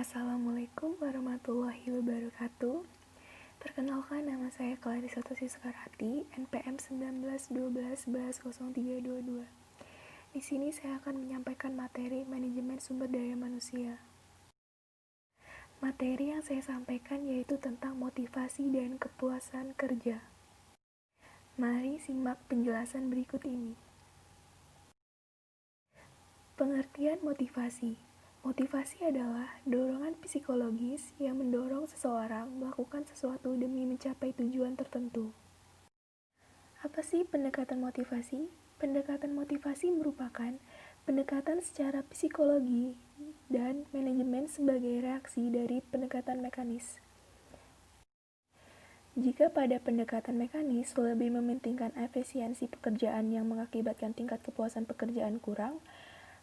Assalamualaikum warahmatullahi wabarakatuh. Perkenalkan, nama saya Clarissa Tosiskarati, NPM 1912110322. Di sini saya akan menyampaikan materi manajemen sumber daya manusia. Materi yang saya sampaikan yaitu tentang motivasi dan kepuasan kerja. Mari simak penjelasan berikut ini. Pengertian motivasi. Motivasi adalah dorongan psikologis yang mendorong seseorang melakukan sesuatu demi mencapai tujuan tertentu. Apa sih pendekatan motivasi? Pendekatan motivasi merupakan pendekatan secara psikologi dan manajemen sebagai reaksi dari pendekatan mekanis. Jika pada pendekatan mekanis lebih mementingkan efisiensi pekerjaan yang mengakibatkan tingkat kepuasan pekerjaan kurang,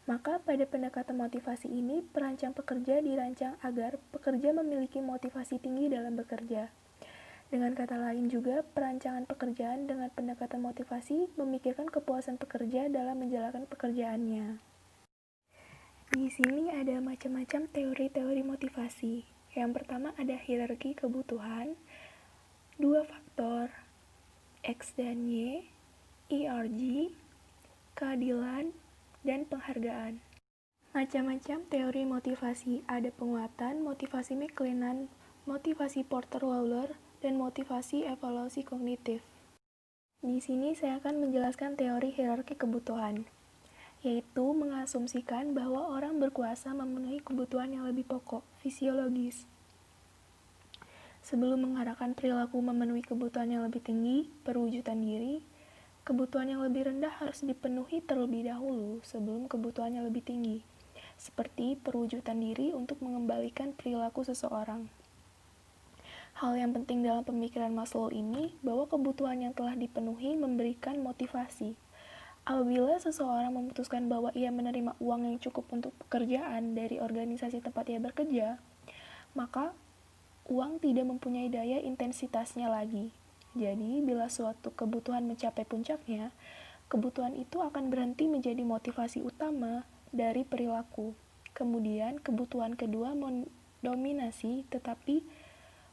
maka pada pendekatan motivasi ini, perancang pekerja dirancang agar pekerja memiliki motivasi tinggi dalam bekerja. Dengan kata lain juga, perancangan pekerjaan dengan pendekatan motivasi memikirkan kepuasan pekerja dalam menjalankan pekerjaannya. Di sini ada macam-macam teori-teori motivasi. Yang pertama ada hierarki kebutuhan, 2 faktor, X dan Y, ERG, keadilan, dan penghargaan. Macam-macam teori motivasi, ada penguatan, motivasi McLennan, motivasi Porter-Lawler, dan motivasi evaluasi kognitif. Di sini saya akan menjelaskan teori hierarki kebutuhan, yaitu mengasumsikan bahwa orang berkuasa memenuhi kebutuhan yang lebih pokok, fisiologis. Sebelum mengarahkan perilaku memenuhi kebutuhan yang lebih tinggi, perwujudan diri, kebutuhan yang lebih rendah harus dipenuhi terlebih dahulu sebelum kebutuhan yang lebih tinggi, seperti perwujudan diri untuk mengembalikan perilaku seseorang. Hal yang penting dalam pemikiran Maslow ini, bahwa kebutuhan yang telah dipenuhi memberikan motivasi. Apabila seseorang memutuskan bahwa ia menerima uang yang cukup untuk pekerjaan dari organisasi tempat ia bekerja, maka uang tidak mempunyai daya intensitasnya lagi. Jadi, bila suatu kebutuhan mencapai puncaknya, kebutuhan itu akan berhenti menjadi motivasi utama dari perilaku. Kemudian, kebutuhan kedua mendominasi, tetapi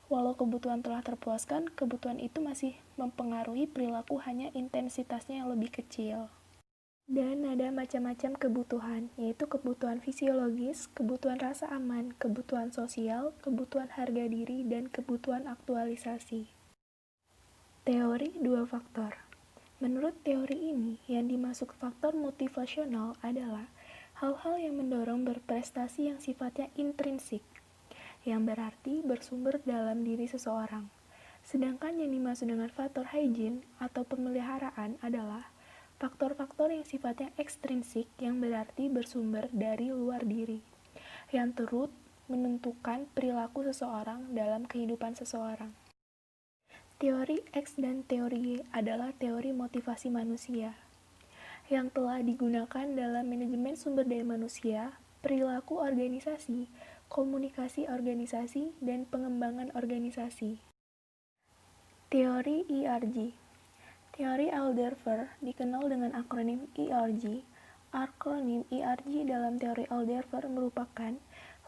walau kebutuhan telah terpuaskan, kebutuhan itu masih mempengaruhi perilaku, hanya intensitasnya yang lebih kecil. Dan ada macam-macam kebutuhan, yaitu kebutuhan fisiologis, kebutuhan rasa aman, kebutuhan sosial, kebutuhan harga diri, dan kebutuhan aktualisasi. Teori 2 faktor. Menurut teori ini, yang dimasuk faktor motivasional adalah hal-hal yang mendorong berprestasi yang sifatnya intrinsik, yang berarti bersumber dalam diri seseorang. Sedangkan yang dimaksud dengan faktor hygiene atau pemeliharaan adalah faktor-faktor yang sifatnya ekstrinsik, yang berarti bersumber dari luar diri, yang turut menentukan perilaku seseorang dalam kehidupan seseorang. Teori X dan teori Y adalah teori motivasi manusia, yang telah digunakan dalam manajemen sumber daya manusia, perilaku organisasi, komunikasi organisasi, dan pengembangan organisasi. Teori ERG. Teori Alderfer dikenal dengan akronim ERG. Akronim ERG dalam teori Alderfer merupakan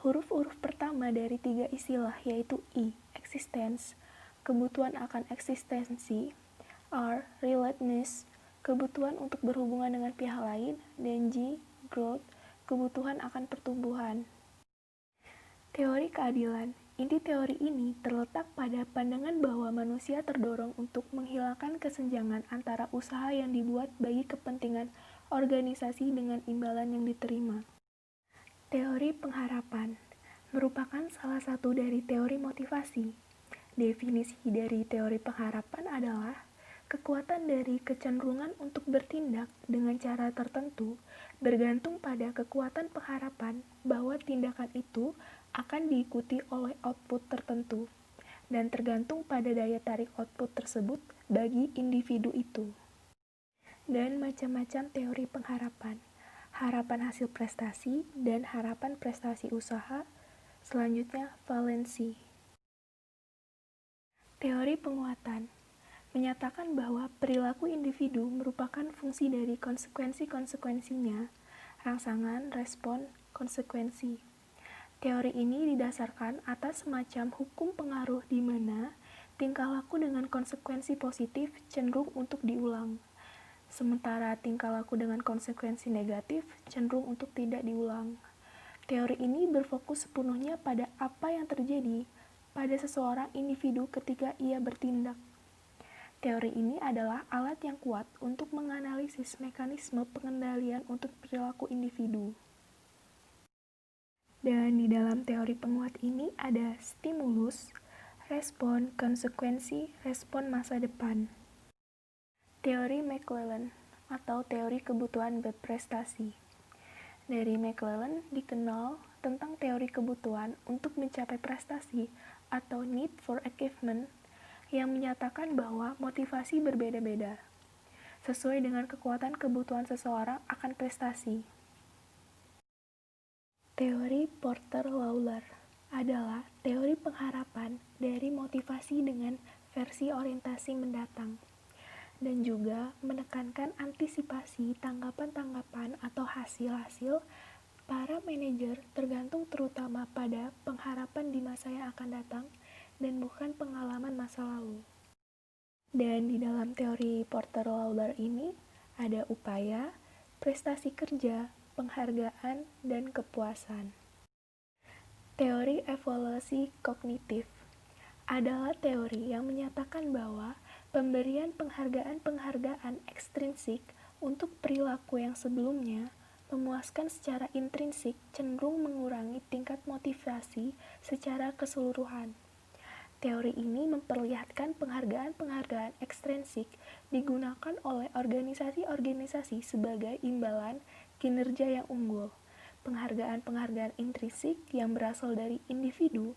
huruf-huruf pertama dari 3 istilah, yaitu E, existence, kebutuhan akan eksistensi, R, relatedness, kebutuhan untuk berhubungan dengan pihak lain, dan G, growth, kebutuhan akan pertumbuhan. Teori keadilan. Inti teori ini terletak pada pandangan bahwa manusia terdorong untuk menghilangkan kesenjangan antara usaha yang dibuat bagi kepentingan organisasi dengan imbalan yang diterima. Teori pengharapan merupakan salah satu dari teori motivasi. Definisi dari teori pengharapan adalah kekuatan dari kecenderungan untuk bertindak dengan cara tertentu bergantung pada kekuatan pengharapan bahwa tindakan itu akan diikuti oleh output tertentu, dan tergantung pada daya tarik output tersebut bagi individu itu. Dan macam-macam teori pengharapan, harapan hasil prestasi, dan harapan prestasi usaha. Selanjutnya, valensi. Teori penguatan menyatakan bahwa perilaku individu merupakan fungsi dari konsekuensi-konsekuensinya, rangsangan, respon, konsekuensi. Teori ini didasarkan atas semacam hukum pengaruh di mana tingkah laku dengan konsekuensi positif cenderung untuk diulang, sementara tingkah laku dengan konsekuensi negatif cenderung untuk tidak diulang. Teori ini berfokus sepenuhnya pada apa yang terjadi pada seseorang individu ketika ia bertindak. Teori ini adalah alat yang kuat untuk menganalisis mekanisme pengendalian untuk perilaku individu. Dan di dalam teori penguat ini ada stimulus, respon, konsekuensi, respon masa depan. Teori McClellan atau teori kebutuhan berprestasi. Dari McClellan dikenal tentang teori kebutuhan untuk mencapai prestasi atau need for achievement yang menyatakan bahwa motivasi berbeda-beda sesuai dengan kekuatan kebutuhan seseorang akan prestasi. Teori Porter-Lawler adalah teori pengharapan dari motivasi dengan versi orientasi mendatang, dan juga menekankan antisipasi tanggapan-tanggapan atau hasil-hasil para manajer tergantung terutama pada pengharapan di masa yang akan datang dan bukan pengalaman masa lalu. Dan di dalam teori Porter-Lawler ini ada upaya, prestasi kerja, penghargaan, dan kepuasan. Teori evaluasi kognitif adalah teori yang menyatakan bahwa pemberian penghargaan-penghargaan ekstrinsik untuk perilaku yang sebelumnya memuaskan secara intrinsik cenderung mengurangi tingkat motivasi secara keseluruhan. Teori ini memperlihatkan penghargaan-penghargaan ekstrinsik digunakan oleh organisasi-organisasi sebagai imbalan kinerja yang unggul. Penghargaan-penghargaan intrinsik yang berasal dari individu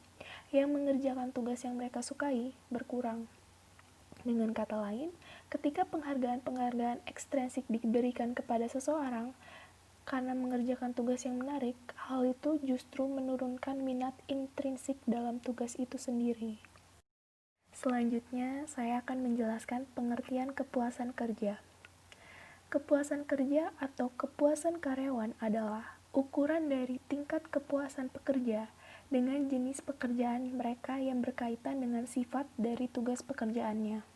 yang mengerjakan tugas yang mereka sukai berkurang. Dengan kata lain, ketika penghargaan-penghargaan ekstrinsik diberikan kepada seseorang karena mengerjakan tugas yang menarik, hal itu justru menurunkan minat intrinsik dalam tugas itu sendiri. Selanjutnya, saya akan menjelaskan pengertian kepuasan kerja. Kepuasan kerja atau kepuasan karyawan adalah ukuran dari tingkat kepuasan pekerja dengan jenis pekerjaan mereka yang berkaitan dengan sifat dari tugas pekerjaannya.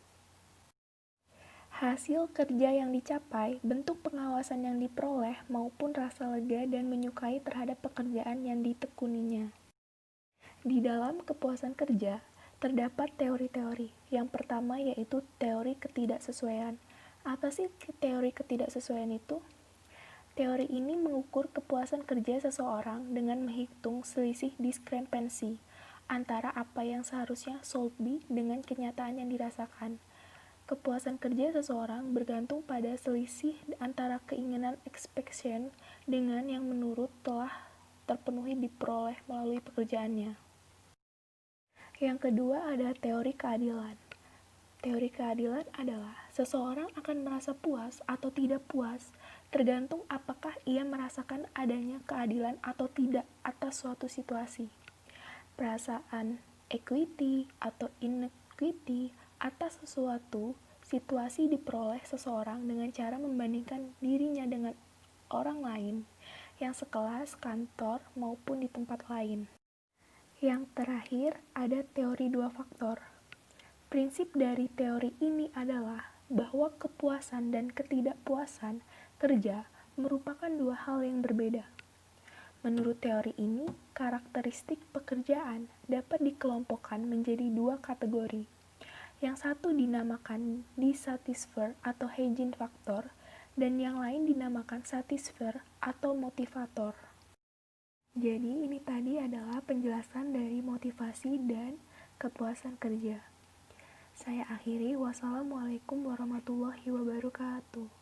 Hasil kerja yang dicapai, bentuk pengawasan yang diperoleh, maupun rasa lega dan menyukai terhadap pekerjaan yang ditekuninya. Di dalam kepuasan kerja, terdapat teori-teori. Yang pertama yaitu teori ketidaksesuaian. Apa sih teori ketidaksesuaian itu? Teori ini mengukur kepuasan kerja seseorang dengan menghitung selisih diskrepansi antara apa yang seharusnya should be dengan kenyataan yang dirasakan. Kepuasan kerja seseorang bergantung pada selisih antara keinginan expectation dengan yang menurut telah terpenuhi diperoleh melalui pekerjaannya. Yang kedua ada teori keadilan. Teori keadilan adalah seseorang akan merasa puas atau tidak puas tergantung apakah ia merasakan adanya keadilan atau tidak atas suatu situasi. Perasaan equity atau inequity atas sesuatu situasi diperoleh seseorang dengan cara membandingkan dirinya dengan orang lain yang sekelas, kantor, maupun di tempat lain. Yang terakhir, ada teori dua faktor. Prinsip dari teori ini adalah bahwa kepuasan dan ketidakpuasan kerja merupakan dua hal yang berbeda. Menurut teori ini, karakteristik pekerjaan dapat dikelompokkan menjadi dua kategori. Yang satu dinamakan dissatisfier atau hygiene factor, dan yang lain dinamakan satisfier atau motivator. Jadi ini tadi adalah penjelasan dari motivasi dan kepuasan kerja. Saya akhiri, wassalamualaikum warahmatullahi wabarakatuh.